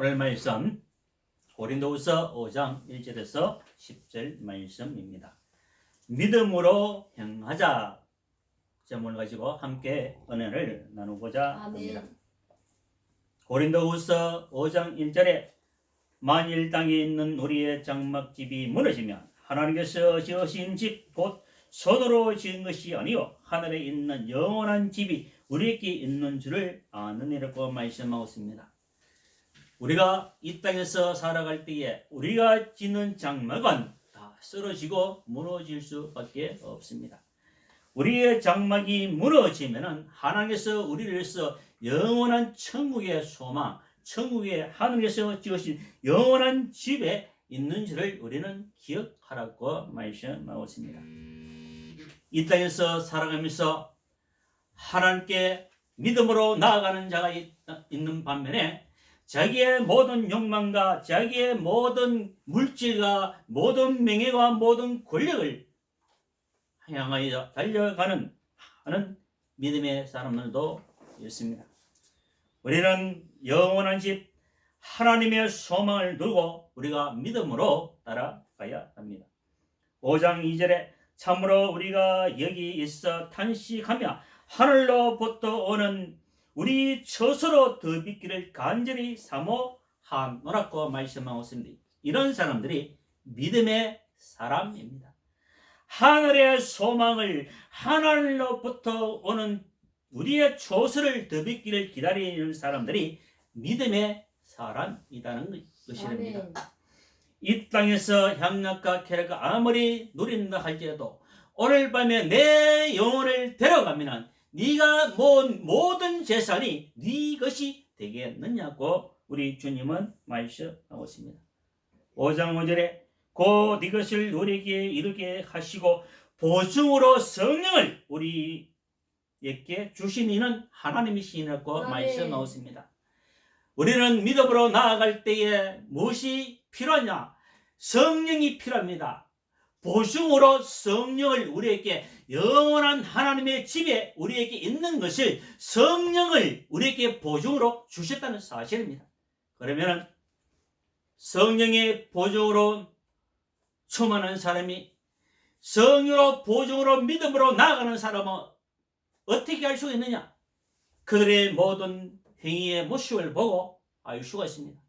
오늘 말씀 고린도후서 5장 1절에서 10절 말씀입니다. 믿음으로 행하자 제목을 가지고 함께 은혜를 나누고자 합니다. 고린도후서 5장 1절에 만일 땅에 있는 우리의 장막집이 무너지면 하나님께서 지으신 집 곧 손으로 지은 것이 아니요 하늘에 있는 영원한 집이 우리에게 있는 줄을 아느니라고 말씀하고 있습니다. 우리가 이 땅에서 살아갈 때에 우리가 짓는 장막은 다 쓰러지고 무너질 수밖에 없습니다. 우리의 장막이 무너지면 하나님께서 우리를 위해서 영원한 천국의 소망, 천국의 하늘에서 지으신 영원한 집에 있는 줄을 우리는 기억하라고 말씀하고 있습니다. 이 땅에서 살아가면서 하나님께 믿음으로 나아가는 자가 있는 반면에 자기의 모든 욕망과 자기의 모든 물질과 모든 명예와 모든 권력을 향하여 달려가는 하는 믿음의 사람들도 있습니다. 우리는 영원한 집 하나님의 소망을 두고 우리가 믿음으로 따라가야 합니다. 5장 2절에 참으로 우리가 여기 있어 탄식하며 하늘로부터 오는 우리 처소로 더 믿기를 간절히 사모하노라고 말씀하고 있습니다. 이런 사람들이 믿음의 사람입니다. 하늘의 소망을 하늘로부터 오는 우리의 처소를 더 믿기를 기다리는 사람들이 믿음의 사람이라는 것이랍니다. 이 땅에서 향락과 쾌락을 아무리 누린다 할지라도 오늘 밤에 내 영혼을 데려가면 네가 모은 모든 재산이 네 것이 되겠느냐고 우리 주님은 말씀하고 있습니다. 5장 5절에 곧 이것을 우리에게 이루게 하시고 보증으로 성령을 우리에게 주신 이는 하나님이시라고 말씀하고 있습니다. 우리는 믿음으로 나아갈 때에 무엇이 필요하냐? 성령이 필요합니다. 보증으로 성령을 우리에게 영원한 하나님의 집에 우리에게 있는 것을 성령을 우리에게 보증으로 주셨다는 사실입니다. 그러면 성령의 보증으로 충만한 사람이 성령으로 보증으로 믿음으로 나아가는 사람은 어떻게 할 수가 있느냐? 그들의 모든 행위의 모습을 보고 알 수가 있습니다.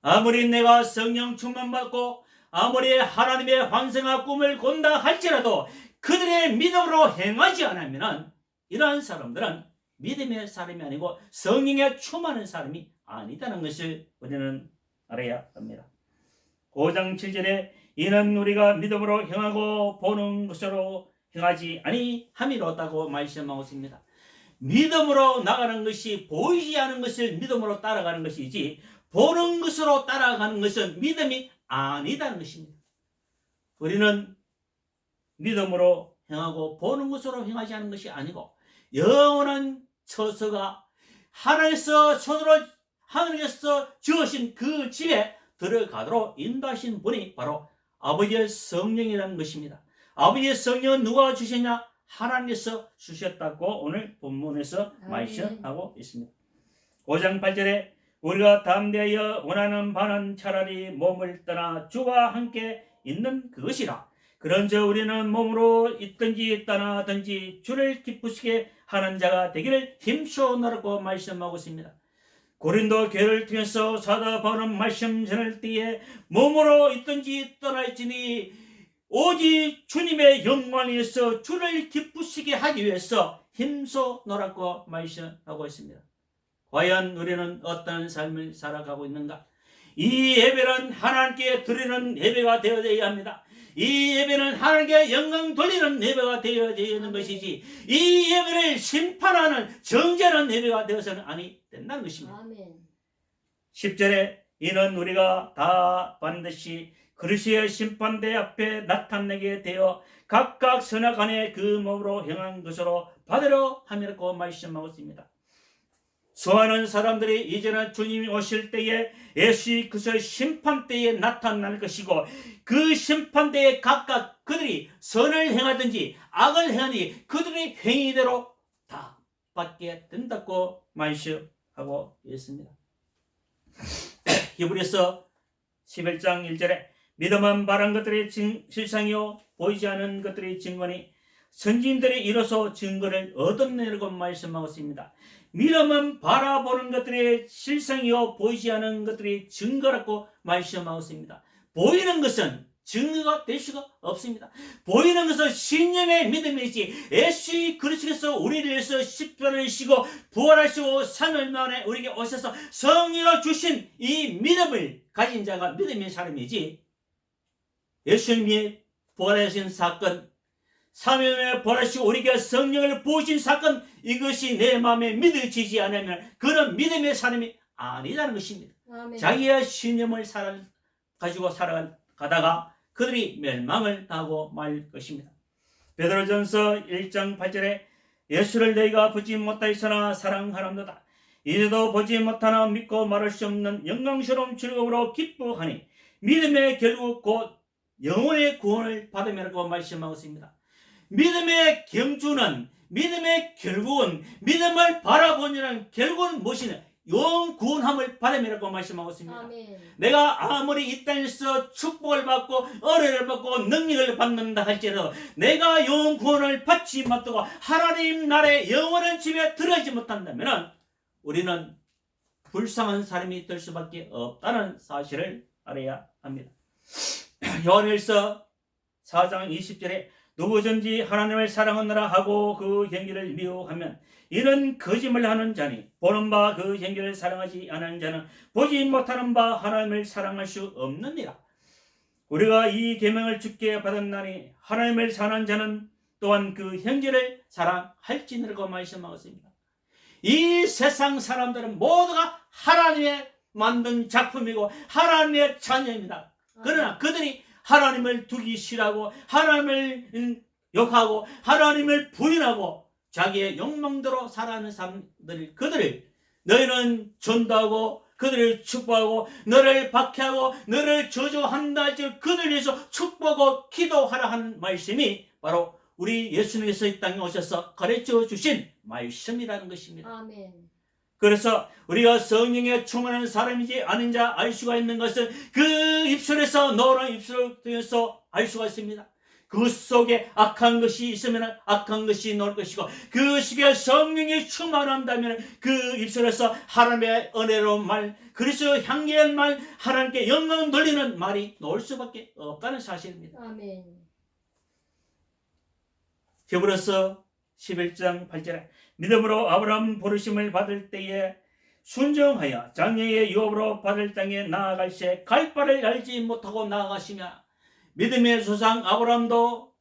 아무리 내가 성령 충만받고 아무리 하나님의 환상과 꿈을 꾼다 할지라도 그들의 믿음으로 행하지 않으면 이러한 사람들은 믿음의 사람이 아니고 성령에 충만한 사람이 아니다는 것을 우리는 알아야 합니다. 5장 7절에 이는 우리가 믿음으로 행하고 보는 것으로 행하지 아니함이로다고 말씀하고 있습니다. 믿음으로 나가는 것이 보이지 않은 것을 믿음으로 따라가는 것이지 보는 것으로 따라가는 것은 믿음이 아니다는 것입니다. 우리는 믿음으로 행하고 보는 것으로 행하지 않은 것이 아니고 영원한 처소가 하늘에서 손으로 하늘에서 지으신 그 집에 들어가도록 인도하신 분이 바로 아버지의 성령이라는 것입니다. 아버지의 성령은 누가 주셨냐? 하나님께서 주셨다고 오늘 본문에서 말씀하고 있습니다. 5장 8절에 우리가 담대하여 원하는 바는 차라리 몸을 떠나 주와 함께 있는 그것이라. 그런저 우리는 몸으로 있든지 떠나든지 주를 기쁘시게 하는 자가 되기를 힘쓰노라고 말씀하고 있습니다. 고린도 교회를 통해서 사도 바울은 말씀 전할 때에 몸으로 있든지 떠날지니 오직 주님의 영광을 위해서 주를 기쁘시게 하기 위해서 힘써노라고 말씀하고 있습니다. 과연 우리는 어떤 삶을 살아가고 있는가? 이 예배는 하나님께 드리는 예배가 되어야 합니다. 이 예배는 하나님께 영광 돌리는 예배가 되어야 되는 것이지 이 예배를 심판하는 정죄하는 예배가 되어서는 아니 된다는 것입니다. 아멘. 10절에 이는 우리가 다 반드시 그리스도의 심판대 앞에 나타나게 되어 각각 선악간에 그 몸으로 행한 것으로 받으려 함이라고 말씀하고 있습니다. 수많은 사람들이 이제는 주님이 오실 때에 예수 그리스도의 심판대에 나타날 것이고 그 심판대에 각각 그들이 선을 행하든지 악을 행하든지 그들의 행위대로 다 받게 된다고 말씀하고 있습니다. 히브리서 11장 1절에 믿음은 바란 것들의 실상이요 보이지 않은 것들의 증거니 선지인들이 이로써 증거를 얻었느라고 말씀하고 있습니다. 믿음은 바라보는 것들의 실상이요 보이지 않은 것들의 증거라고 말씀하고 있습니다. 보이는 것은 증거가 될 수가 없습니다. 보이는 것은 신념의 믿음이지 예수 그리스도께서 우리를 위해서 십자가를 지고 부활하시고 3일 만에 우리에게 오셔서 성령으로 주신 이 믿음을 가진 자가 믿음의 사람이지 예수님이 부활하신 사건 3일 만에 부활하시고 우리에게 성령을 부으신 사건 이것이 내 마음에 믿어지지 않으면 그는 믿음의 사람이 아니라는 것입니다. 아멘. 자기의 신념을 가지고 살아가다가 그들이 멸망을 당하고 말 것입니다. 베드로전서 1장 8절에 예수를 너희가 보지 못하였으나 사랑하랍니다. 이제도 보지 못하나 믿고 말할 수 없는 영광스러운 즐거움으로 기뻐하니 믿음의 결국 곧 영혼의 구원을 받으라고 말씀하고 있습니다. 믿음의 경주는 믿음의 결국은 믿음을 바라보는 결국은 무엇이냐? 영 구원함을 받음이라고 말씀하고 있습니다. 아멘. 내가 아무리 이 땅에서 축복을 받고 은혜를 받고 능력을 받는다 할지라도 내가 영 구원을 받지 못하고 하나님 나라의 영원한 집에 들어가지 못한다면 우리는 불쌍한 사람이 될 수밖에 없다는 사실을 알아야 합니다. 요한일서 4장 20절에 누구든지 하나님을 사랑하느라 하고 그 행위를 미워하면 이는 거짓말하는 자니 보는 바 그 행위를 사랑하지 않은 자는 보지 못하는 바 하나님을 사랑할 수 없느니라. 우리가 이 계명을 주께 받았나니 하나님을 사랑하는 자는 또한 그 형제를 사랑할지니라고 말씀하고 있습니다. 이 세상 사람들은 모두가 하나님의 만든 작품이고 하나님의 자녀입니다. 그러나 그들이 하나님을 두기 싫어하고 하나님을 욕하고 하나님을 부인하고 자기의 욕망대로 살아가는 사람들 그들을 너희는 전도하고 그들을 축복하고 너를 박해하고 너를 저주한다 할지라도 그들을 위해서 축복하고 기도하라 하는 말씀이 바로 우리 예수님께서 이 땅에 오셔서 가르쳐 주신 말씀이라는 것입니다. 아멘. 그래서 우리가 성령에 충만한 사람이지 아닌 자 알 수가 있는 것은 그 입술에서 너는 입술을 통해서 알 수가 있습니다. 그 속에 악한 것이 있으면 악한 것이 나올 것이고 그 속에 성령이 충만한다면 그 입술에서 하나님의 은혜로운 말 그리스도 향기의 말 하나님께 영광 돌리는 말이 나올 수밖에 없다는 사실입니다. 아멘. 히브리서 11장 8절에 믿음으로 아브라함 부르심을 받을 때에 순종하여 장래의 유업으로 받을 땅에 나아갈새 갈 바를 알지 못하고 나아가시며 믿음의 조상 아브라함도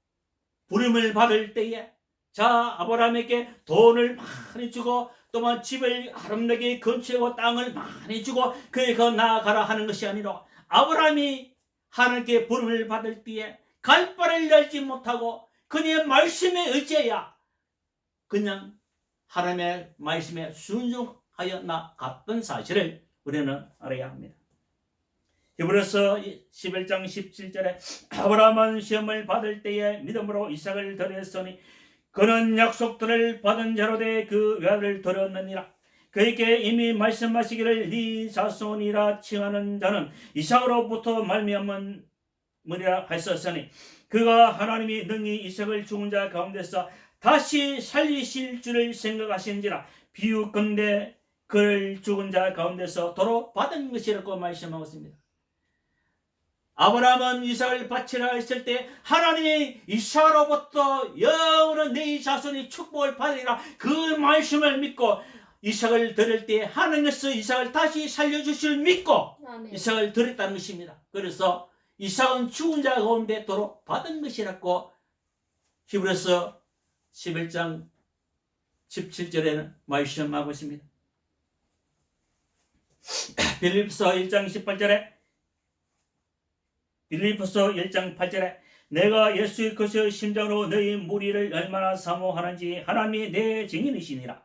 부름을 받을 때에 아브라함에게 돈을 많이 주고 또한 집을 아름답게 건축하고 땅을 많이 주고 그에게 나아가라 하는 것이 아니라 아브라함이 하나님께 부름을 받을 때에 갈 바를 알지 못하고 그의 말씀에 의지해야 그냥 하나님의 말씀에 순종하여 나갔던 사실을 우리는 알아야 합니다. 히브리서 11장 17절에 아브라함은 시험을 받을 때에 믿음으로 이삭을 드렸으니 그는 약속들을 받은 자로 돼 그 외아를 드렸느니라. 그에게 이미 말씀하시기를 네 자손이라 칭하는 자는 이삭으로부터 말미암은 무리라 하셨으니 그가 하나님이 능히 이삭을 죽은 자 가운데서 다시 살리실 줄을 생각하신지라. 비유컨대 그를 죽은 자 가운데서 도로 받은 것이라고 말씀하고 있습니다. 아브라함은 이삭을 바치라 했을 때 하나님이 이삭으로부터 영원한 네 자손이 축복을 받으리라 그 말씀을 믿고 이삭을 드릴 때 하나님께서 이삭을 다시 살려주실 믿고 아멘. 이삭을 드렸다는 것입니다. 그래서 이삭은 죽은 자 가운데 도로 받은 것이라고 히브리서 11장 17절에는 말씀하고 있습니다. 빌립보서 1장 18절에 빌립보서 1장 8절에 내가 예수 그리스도의 심장으로 너희 무리를 얼마나 사모하는지 하나님이 내 증인이시니라.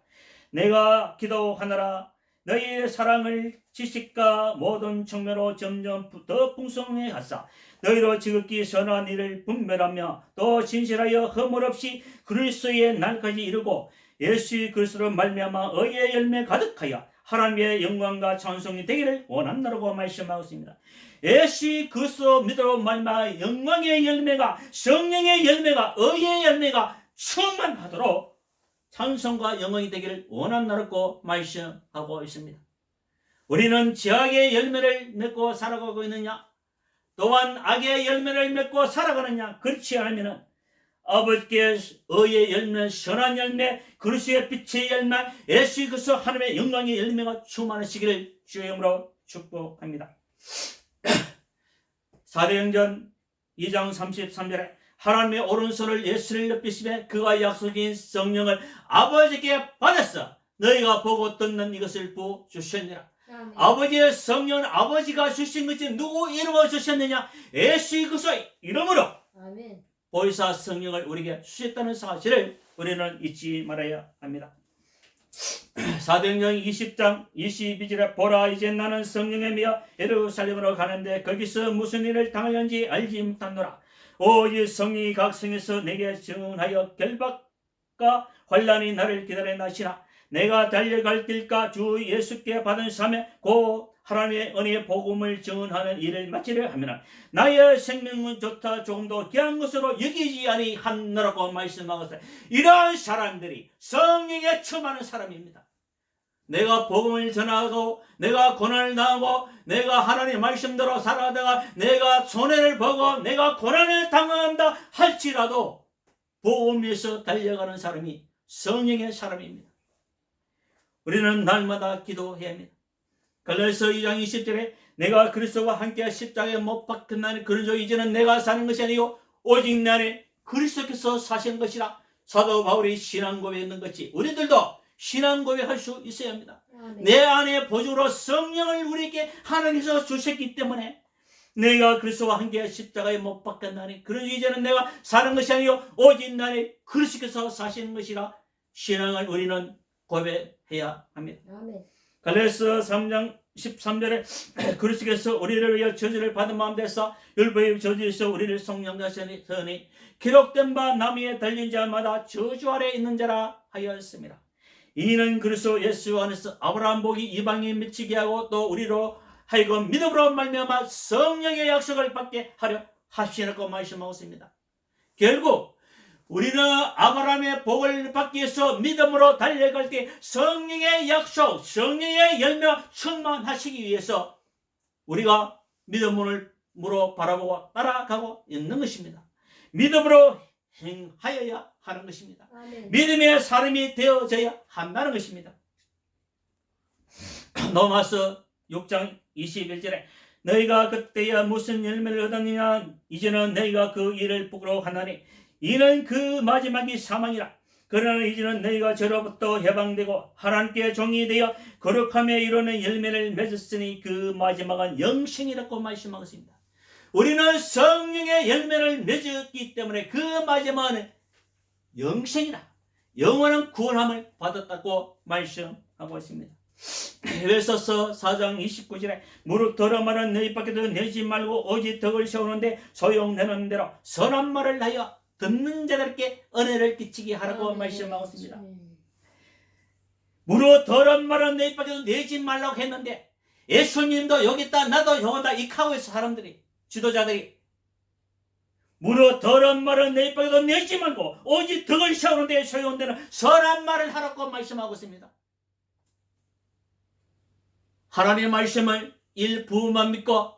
내가 기도하느라 너희의 사랑을 지식과 모든 측면으로 점점 더 풍성해 하사 너희로 지극히 선한 일을 분별하며 또 진실하여 허물 없이 그리스도의 날까지 이르고 예수 그리스도로 말미암아 의의 열매 가득하여 하나님의 영광과 찬송이 되기를 원한다고 말씀하고 있습니다. 예수 그리스도 믿음으로 말미암아 영광의 열매가, 성령의 열매가, 의의 열매가 충만하도록 찬송과 영광이 되기를 원한다고 말씀하고 있습니다. 우리는 죄악의 열매를 맺고 살아가고 있느냐, 또한 악의 열매를 맺고 살아가느냐? 그렇지 않으면 아버지께 의의 열매, 선한 열매, 그리스도의 빛의 열매, 예수 그리스도 하나님의 영광의 열매가 충만하시기를 주의 이름으로 축복합니다. 사도행전 2장 33절에 하나님의 오른손을 예수를 높이시며 그가 약속인 성령을 아버지께 받았어 너희가 보고 듣는 이것을 부어주셨느니라. 아버지의 성령은 아버지가 주신 것이 누구 이름으로 주셨느냐? 예수 그리스도 이름으로 아멘. 보혜사 성령을 우리에게 주셨다는 사실을 우리는 잊지 말아야 합니다. 사도행전 20장 22절에 보라 이제 나는 성령에 미어 예루살렘으로 가는데 거기서 무슨 일을 당하는지 알지 못하노라. 오직 성령이 각 성에서 내게 증언하여 결박과 환난이 나를 기다려 나시나 내가 달려갈 길과 주 예수께 받은 사명 곧 하나님의 은혜의 복음을 증언하는 일을 마치려 하면 나의 생명은 좋다 조금도 귀한 것으로 여기지 아니하노라고 말씀하셨어요. 이러한 사람들이 성령에 충만한 사람입니다. 내가 복음을 전하고 내가 고난을 당하고 내가 하나님의 말씀대로 살아가다가 내가 손해를 보고 내가 고난을 당한다 할지라도 복음에서 달려가는 사람이 성령의 사람입니다. 우리는 날마다 기도해야 합니다. 갈라디아서 2장 20절에 내가 그리스도와 함께 십자가에 못 박혔나니 그런즉 이제는 내가 사는 것이 아니요 오직 내 안에 그리스도께서 사시는 것이라. 사도 바울이 신앙 고백했는 것이 우리들도 신앙 고백할 수 있어야 합니다. 내 안에 보증으로 성령을 우리에게 하나님께서 주셨기 때문에 내가 그리스도와 함께 십자가에 못 박혔나니 그런즉 이제는 내가 사는 것이 아니요 오직 내 안에 그리스도께서 사시는 것이라. 신앙을 우리는 고백해야 합니다. 갈라디아서 3장 13절에 그리스도께서 우리를 위하여 저주를 받은 마음 대사 율법의 저주에서 우리를 속량하시니 기록된 바 나무에 달린 자마다 저주 아래 있는 자라 하였습니다. 이는 그리스도 예수 안에서 아브라함 복이 이방에 미치게 하고 또 우리로 하여금 믿음으로 말미암아 성령의 약속을 받게 하려 하시라고 말씀하고 있습니다. 결국 우리는 아브라함의 복을 받기 위해서 믿음으로 달려갈 때 성령의 약속, 성령의 열매가 충만하시기 위해서 우리가 믿음으로 바라보고 따라가고 있는 것입니다. 믿음으로 행하여야 하는 것입니다. 아멘. 믿음의 사람이 되어져야 한다는 것입니다. 로마서 6장 21절에 너희가 그때야 무슨 열매를 얻었느냐 이제는 너희가 그 일을 부끄러워하나니 이는 그 마지막이 사망이라. 그러나 이제는 너희가 저로부터 해방되고 하나님께 종이 되어 거룩함에 이르는 열매를 맺었으니 그 마지막은 영생이라고 말씀하고 있습니다. 우리는 성령의 열매를 맺었기 때문에 그 마지막은 영생이라. 영원한 구원함을 받았다고 말씀하고 있습니다. 에베소서 4장 29절에 무릇 더러운 말은 너희 밖에도 내지 말고 오직 덕을 세우는데 소용되는 대로 선한 말을 하여 듣는 자들께 은혜를 끼치게 하라고 말씀하고 있습니다. 무릇 더러운 말은 너희 밖에도 내지 말라고 했는데 예수님도 여기 있다 나도 영원하다 이 카고에서 사람들이 지도자들이 무릇 더러운 말은 너희 밖에도 내지 말고 오직 덕을 세우는데 소용되는 선한 말을 하라고 말씀하고 있습니다. 하나님의 말씀을 일부분만 믿고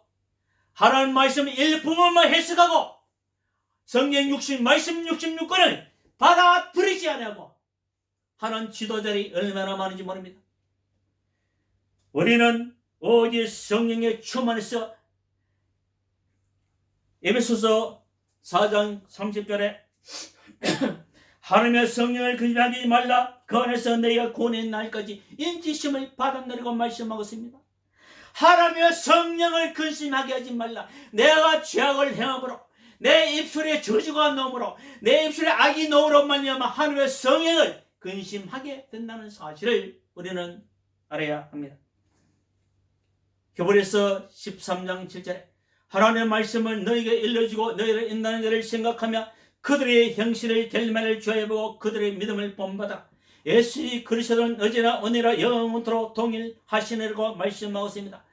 하나님의 말씀을 일부분만 해석하고 성경 60 말씀 66권을 받아들이지 않냐고 하는 지도자들이 얼마나 많은지 모릅니다. 우리는 오직 성령의 충만해서 에베소서 4장 30절에 하나님의 성령을 근심하지 말라 그 안에서 너희가 구원의 날까지 인지심을 받아내리고 말씀하고 있습니다. 하나님의 성령을 근심하게 하지 말라. 내가 죄악을 행함으로 내 입술에 저주가 나오므로 내 입술에 악이 나오므로 말미암아 하나님의 성령을 근심하게 된다는 사실을 우리는 알아야 합니다. 히브리서 13장 7절에 하나님의 말씀을 너희에게 일러주고 너희를 인도하는 자를 생각하며 그들의 형실을 결말을 주어보고 그들의 믿음을 본받아 예수 그리스도는 어제나 오늘이나 영원토록 동일하시느라고 말씀하셨습니다.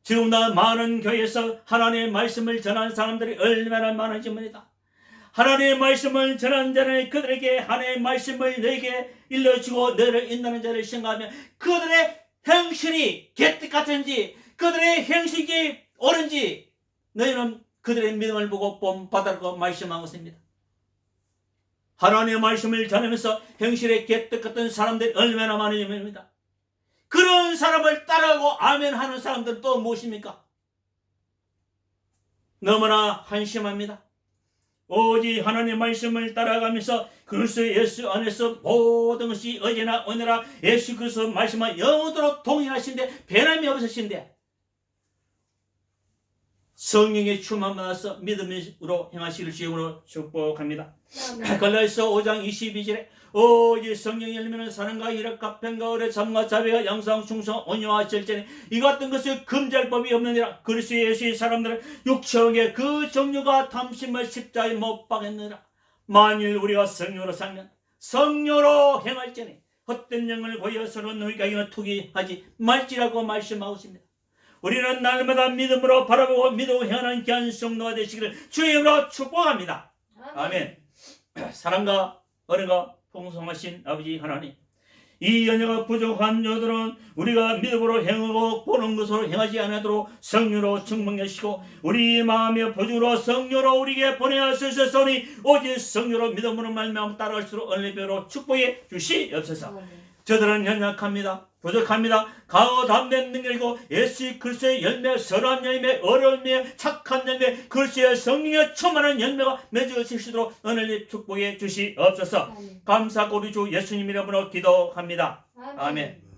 지금도 많은 교회에서 하나님의 말씀을 전하는 사람들이 얼마나 많은지 모릅니다. 하나님의 말씀을 전하는 자는 그들에게 하나님의 말씀을 너에게 일러주고 너를 인도하는 자를 생각하며 그들의 행실이 개떡 같은지 그들의 행실이 옳은지 너희는 그들의 믿음을 보고 본받으라고 말씀하고 있습니다. 하나님의 말씀을 전하면서 행실의 개떡 같은 사람들이 얼마나 많은지 모릅니다. 그런 사람을 따라하고 아멘 하는 사람들은 또 무엇입니까? 너무나 한심합니다. 오직 하나님의 말씀을 따라가면서 그리스도 예수 안에서 모든 것이 어제나 오늘나 예수 그리스도 말씀과 영원토록 동일하신데 변함이 없으신데 성령의 충만 받아서 믿음으로 행하시길 주님으로 축복합니다. 갈라디아서 5장 22절에 오직 성령이 열매는 사랑과 희락과 평과 의뢰 참과 자비와 양상 충성 온유와 절제니 이 같은 것을 금지할 법이 없느니라. 그리스도 예수의 사람들은 육체의 그 정욕과 탐심을 십자가에 못 박았느니라. 만일 우리가 성령으로 살면 성령으로 행할지니 헛된 영을 보여 서로 너희가 이는 투기하지 말지라고 말씀하고 있습니다. 우리는 날마다 믿음으로 바라보고 믿음으로 행하는 귀한 성도가 되시기를 주님으로 축복합니다. 아멘. 사랑과 은혜가 풍성하신 아버지 하나님, 이 연약과 부족한 여들은 우리가 믿음으로 행하고 보는 것으로 행하지 않도록 성령으로 충만하시고 우리 마음의 보증으로 성령으로 우리에게 보내하셨으니 오직 성령으로 믿음으로 말미암아 따라갈수록 은혜별로 축복해 주시옵소서. 저들은 연약합니다. 부족합니다. 강호 담대한 능력이고 예수 그리스도의 열매, 선한 열매, 어려운 열매, 착한 열매, 그리스도의 성령의 충만한 열매가 맺어질 수 있도록 은혜를 축복해 주시옵소서. 감사하고 우리 주 예수님 이름으로 기도합니다. 아멘.